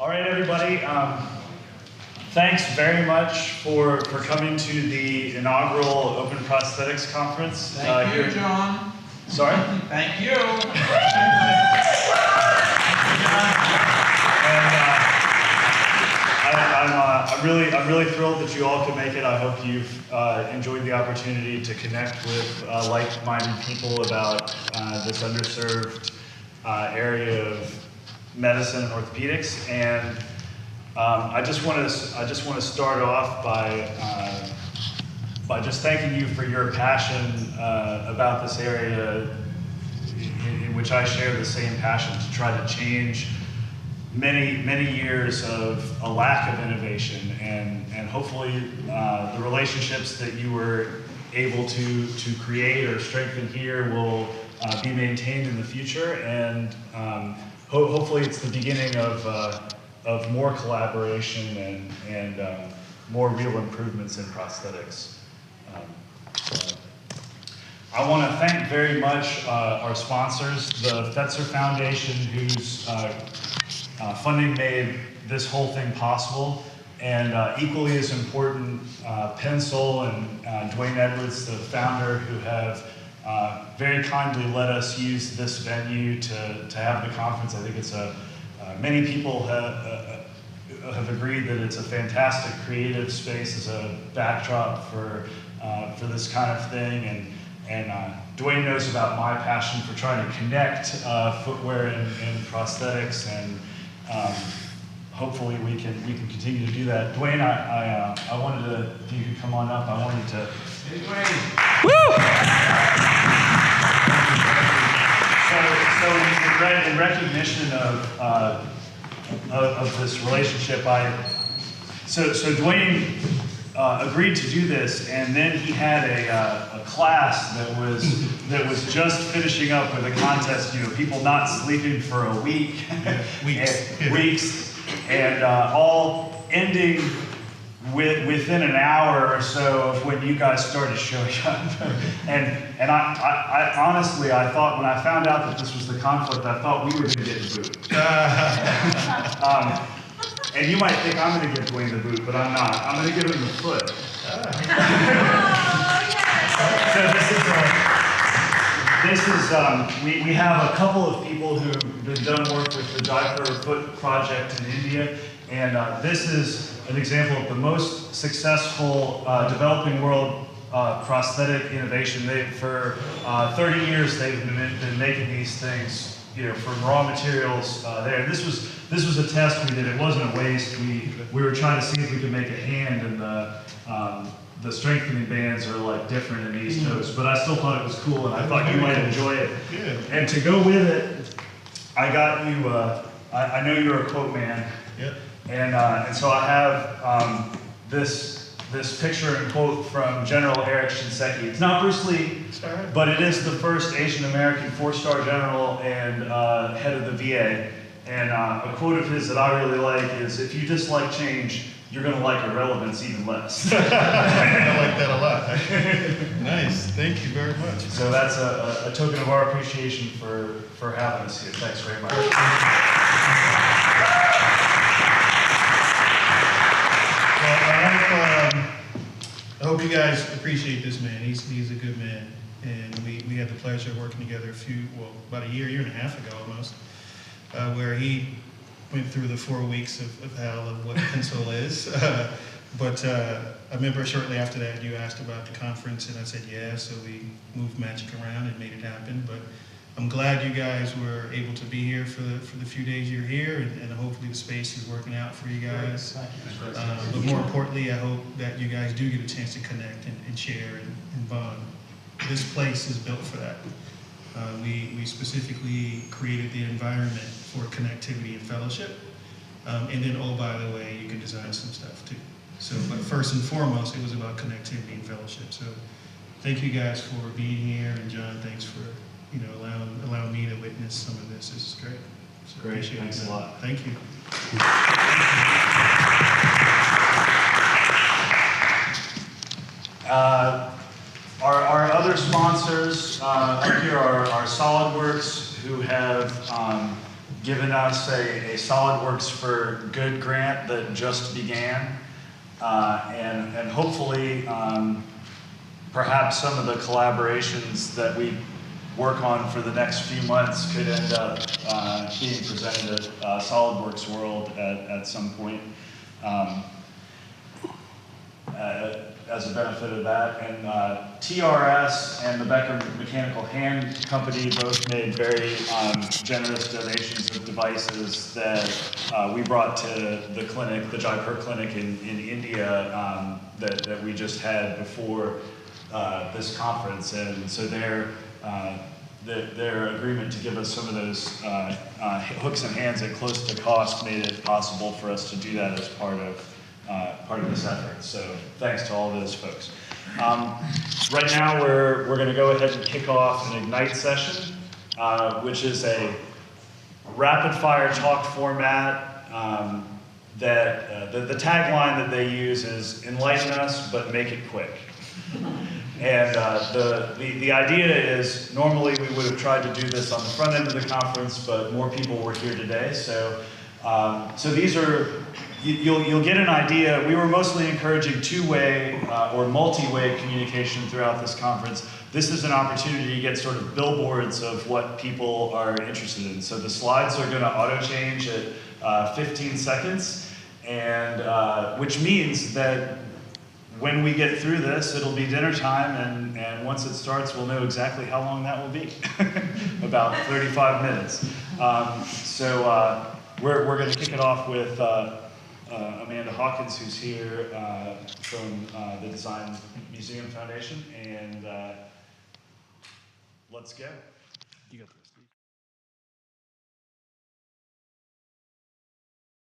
All right, everybody. Thanks very much for coming to the inaugural Open Prosthetics Conference. Thank you, John. Sorry? Thank you. I'm really thrilled that you all could make it. I hope you've enjoyed the opportunity to connect with like-minded people about this underserved area of medicine and orthopedics. And I just want to start off by just thanking you for your passion about this area, in which I share the same passion to try to change many years of a lack of innovation, and hopefully the relationships that you were able to create or strengthen here will be maintained in the future, and hopefully it's the beginning of more collaboration and more real improvements in prosthetics. I want to thank very much our sponsors, the Fetzer Foundation, whose funding made this whole thing possible, and equally as important, Pencil and Dwayne Edwards, the founder, who have very kindly let us use this venue to have the conference. I think it's many people have agreed that it's a fantastic creative space as a backdrop for this kind of thing, and Dwayne knows about my passion for trying to connect footwear and prosthetics, and hopefully we can continue to do that. Dwayne, I wanted to, if you could come on up, I wanted to. Hey, Dwayne. Woo! So in recognition of this relationship, so Dwayne agreed to do this, and then he had a class that was just finishing up with a contest. You know, people not sleeping for a week, weeks, and all ending within an hour or so of when you guys started showing up. and I honestly, I thought when I found out that this was the conflict, I thought we were going to get the boot. And you might think I'm going to give Dwayne the boot, but I'm not. I'm going to give him the foot. So we have a couple of people who've done work with the Jaipur Foot Project in India, and this is an example of the most successful developing world prosthetic innovation. For 30 years, they've been making these things, you know, from raw materials there. This was a test we did. It wasn't a waste. We were trying to see if we could make a hand, and the strengthening bands are like different in these toes. But I still thought it was cool, and I thought you might enjoy it. Yeah. And to go with it, I got you. I know you're a quote man. Yep. And so I have this picture and quote from General Eric Shinseki. It's not Bruce Lee, but it is the first Asian American 4-star general and head of the VA. And a quote of his that I really like is, "If you dislike change, you're going to like irrelevance even less." I like that a lot. Nice. Thank you very much. So that's a token of our appreciation for having us here. Thanks very much. I hope you guys appreciate this man. He's a good man, and we had the pleasure of working together about a year and a half ago almost, where he went through the 4 weeks of hell of what Pencil is. But I remember shortly after that you asked about the conference, and I said yeah, so we moved magic around and made it happen. But I'm glad you guys were able to be here for the few days you're here, and hopefully the space is working out for you guys. But more importantly, I hope that you guys do get a chance to connect and share and bond. This place is built for that. We specifically created the environment for connectivity and fellowship. And then, oh, by the way, you can design some stuff too. So, but first and foremost, it was about connectivity and fellowship. So thank you guys for being here, and John, thanks for allowing me to witness some of this. This is great. So Great, thanks a lot. Thank you. Our other sponsors up here are SolidWorks, who have given us a SolidWorks for Good grant that just began, and hopefully perhaps some of the collaborations that we work on for the next few months could end up being presented at SolidWorks World at some point. As a benefit of that. And TRS and the Becker Mechanical Hand Company both made very generous donations of devices that we brought to the clinic, the Jaipur clinic in India, that we just had before this conference. And so their agreement to give us some of those hooks and hands at close to cost made it possible for us to do that as part of this effort. So thanks to all those folks. Right now we're going to go ahead and kick off an Ignite session, which is a rapid fire talk format that the tagline that they use is enlighten us but make it quick. And the idea is normally we would have tried to do this on the front end of the conference, but more people were here today. So these are, you'll get an idea. We were mostly encouraging two-way or multi-way communication throughout this conference. This is an opportunity to get sort of billboards of what people are interested in. So the slides are going to auto-change at 15 seconds, and which means that when we get through this, it'll be dinner time, and once it starts, we'll know exactly how long that will be. About 35 minutes. We're going to kick it off with Amanda Hawkins, who's here from the Design Museum Foundation, and let's go. You got this.